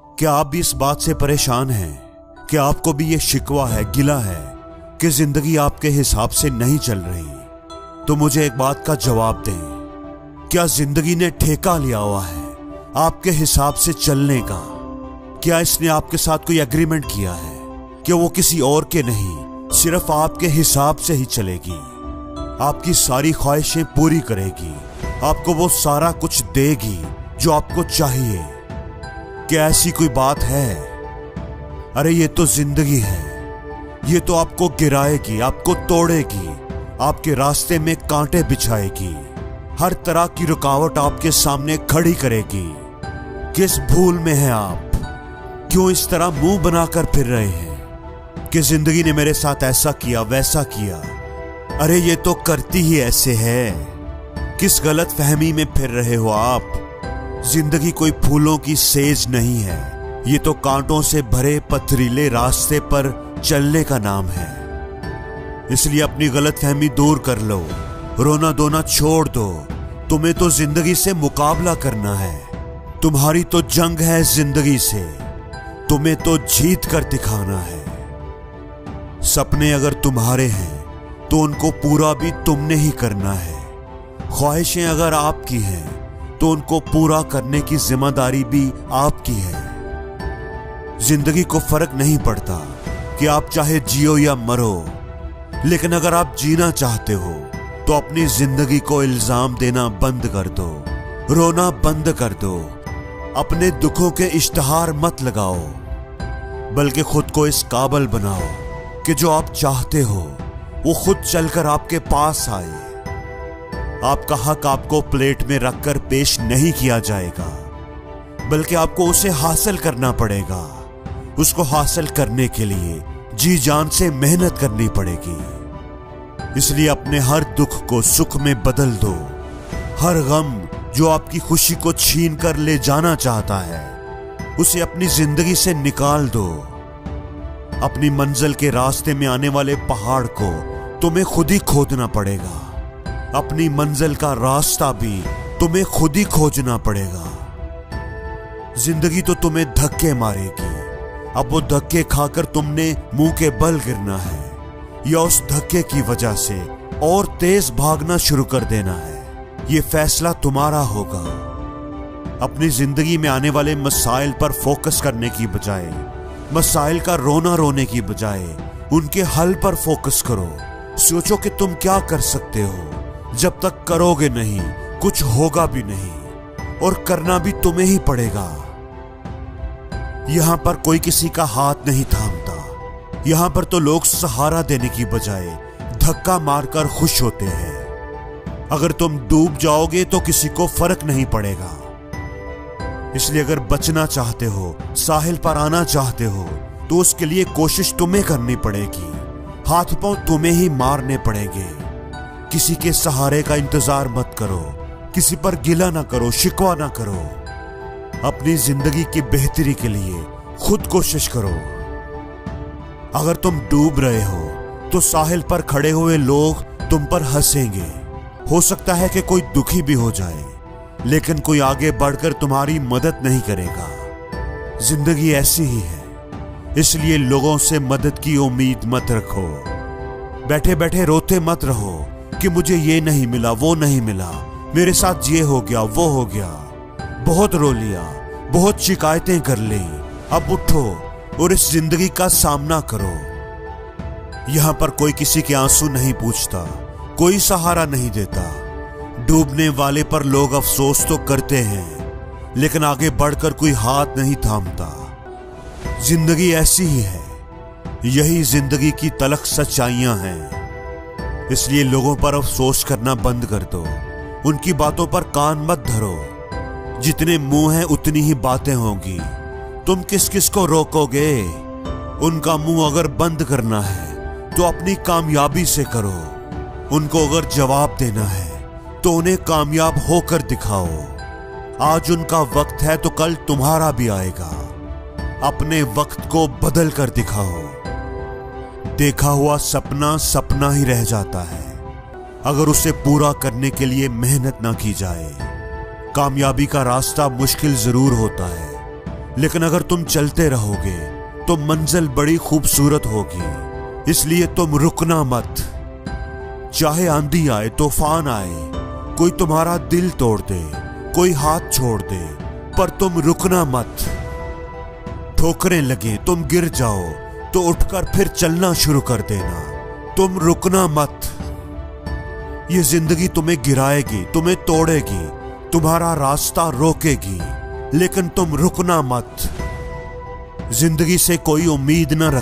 क्या आप भी इस बात से परेशान हैं कि आपको भी ये शिकवा है, गिला है कि जिंदगी आपके हिसाब से नहीं चल रही? तो मुझे एक बात का जवाब दें, क्या जिंदगी ने ठेका लिया हुआ है आपके हिसाब से चलने का? क्या इसने आपके साथ कोई एग्रीमेंट किया है कि वो किसी और के नहीं, सिर्फ आपके हिसाब से ही चलेगी, आपकी सारी ख्वाहिशें पूरी करेगी, आपको वो सारा कुछ देगी जो आपको चाहिए? क्या ऐसी कोई बात है? अरे ये तो जिंदगी है। ये तो आपको गिराएगी, आपको तोड़ेगी, आपके रास्ते में कांटे बिछाएगी, हर तरह की रुकावट आपके सामने खड़ी करेगी। किस भूल में हैं आप? क्यों इस तरह मुंह बनाकर फिर रहे हैं कि जिंदगी ने मेरे साथ ऐसा किया, वैसा किया? अरे ये तो करती ही ऐसे है। किस गलत फहमी में फिर रहे हो आप? जिंदगी कोई फूलों की सेज नहीं है, ये तो कांटों से भरे पथरीले रास्ते पर चलने का नाम है। इसलिए अपनी गलत फहमी दूर कर लो, रोना धोना छोड़ दो। तुम्हें तो जिंदगी से मुकाबला करना है, तुम्हारी तो जंग है जिंदगी से, तुम्हें तो जीत कर दिखाना है। सपने अगर तुम्हारे हैं तो उनको पूरा भी तुमने ही करना है। ख्वाहिशें अगर आपकी हैं तो उनको पूरा करने की जिम्मेदारी भी आपकी है। जिंदगी को फर्क नहीं पड़ता कि आप चाहे जियो या मरो, लेकिन अगर आप जीना चाहते हो तो अपनी जिंदगी को इल्जाम देना बंद कर दो, रोना बंद कर दो, अपने दुखों के इश्तिहार मत लगाओ, बल्कि खुद को इस काबिल बनाओ कि जो आप चाहते हो वो खुद चलकर आपके पास आए। आपका हक आपको प्लेट में रखकर पेश नहीं किया जाएगा, बल्कि आपको उसे हासिल करना पड़ेगा। उसको हासिल करने के लिए जी जान से मेहनत करनी पड़ेगी। इसलिए अपने हर दुख को सुख में बदल दो। हर गम जो आपकी खुशी को छीन कर ले जाना चाहता है, उसे अपनी जिंदगी से निकाल दो। अपनी मंजिल के रास्ते में आने वाले पहाड़ को तुम्हें खुद ही खोदना पड़ेगा। अपनी मंजिल का रास्ता भी तुम्हें खुद ही खोजना पड़ेगा। जिंदगी तो तुम्हें धक्के मारेगी, अब वो धक्के खाकर तुमने मुंह के बल गिरना है या उस धक्के की वजह से और तेज भागना शुरू कर देना है। ये फैसला तुम्हारा होगा। अपनी जिंदगी में आने वाले मसाइल पर फोकस करने की बजाय, मसाइल का रोना रोने की बजाय उनके हल पर फोकस करो। सोचो कि तुम क्या कर सकते हो। जब तक करोगे नहीं, कुछ होगा भी नहीं, और करना भी तुम्हें ही पड़ेगा। यहां पर कोई किसी का हाथ नहीं थामता। यहां पर तो लोग सहारा देने की बजाय धक्का मारकर खुश होते हैं। अगर तुम डूब जाओगे तो किसी को फर्क नहीं पड़ेगा। इसलिए अगर बचना चाहते हो, साहिल पर आना चाहते हो, तो उसके लिए कोशिश तुम्हें करनी पड़ेगी। हाथ पांव तुम्हें ही मारने पड़ेंगे। किसी के सहारे का इंतजार मत करो, किसी पर गिला ना करो, शिकवा ना करो। अपनी जिंदगी की बेहतरी के लिए खुद कोशिश करो। अगर तुम डूब रहे हो तो साहिल पर खड़े हुए लोग तुम पर हंसेंगे। हो सकता है कि कोई दुखी भी हो जाए, लेकिन कोई आगे बढ़कर तुम्हारी मदद नहीं करेगा। जिंदगी ऐसी ही है, इसलिए लोगों से मदद की उम्मीद मत रखो। बैठे बैठे रोते मत रहो कि मुझे ये नहीं मिला, वो नहीं मिला, मेरे साथ ये हो गया, वो हो गया। बहुत रो लिया, बहुत शिकायतें कर ली, अब उठो और इस जिंदगी का सामना करो। यहां पर कोई किसी के आंसू नहीं पूछता, कोई सहारा नहीं देता। डूबने वाले पर लोग अफसोस तो करते हैं, लेकिन आगे बढ़कर कोई हाथ नहीं थामता। जिंदगी ऐसी ही है, यही जिंदगी की तलख सच्चाइयां हैं। इसलिए लोगों पर अफसोस करना बंद कर दो, उनकी बातों पर कान मत धरो। जितने मुंह हैं उतनी ही बातें होंगी। तुम किस किस को रोकोगे? उनका मुंह अगर बंद करना है तो अपनी कामयाबी से करो। उनको अगर जवाब देना है तो उन्हें कामयाब होकर दिखाओ। आज उनका वक्त है तो कल तुम्हारा भी आएगा। अपने वक्त को बदल कर दिखाओ। देखा हुआ सपना सपना ही रह जाता है अगर उसे पूरा करने के लिए मेहनत ना की जाए। कामयाबी का रास्ता मुश्किल जरूर होता है, लेकिन अगर तुम चलते रहोगे तो मंजिल बड़ी खूबसूरत होगी। इसलिए तुम रुकना मत। चाहे आंधी आए, तूफान आए, कोई तुम्हारा दिल तोड़ दे, कोई हाथ छोड़ दे, पर तुम रुकना मत। ठोकरें लगे, तुम गिर जाओ तो उठकर फिर चलना शुरू कर देना। तुम रुकना मत। ये जिंदगी तुम्हें गिराएगी, तुम्हें तोड़ेगी, तुम्हारा रास्ता रोकेगी, लेकिन तुम रुकना मत। जिंदगी से कोई उम्मीद न रख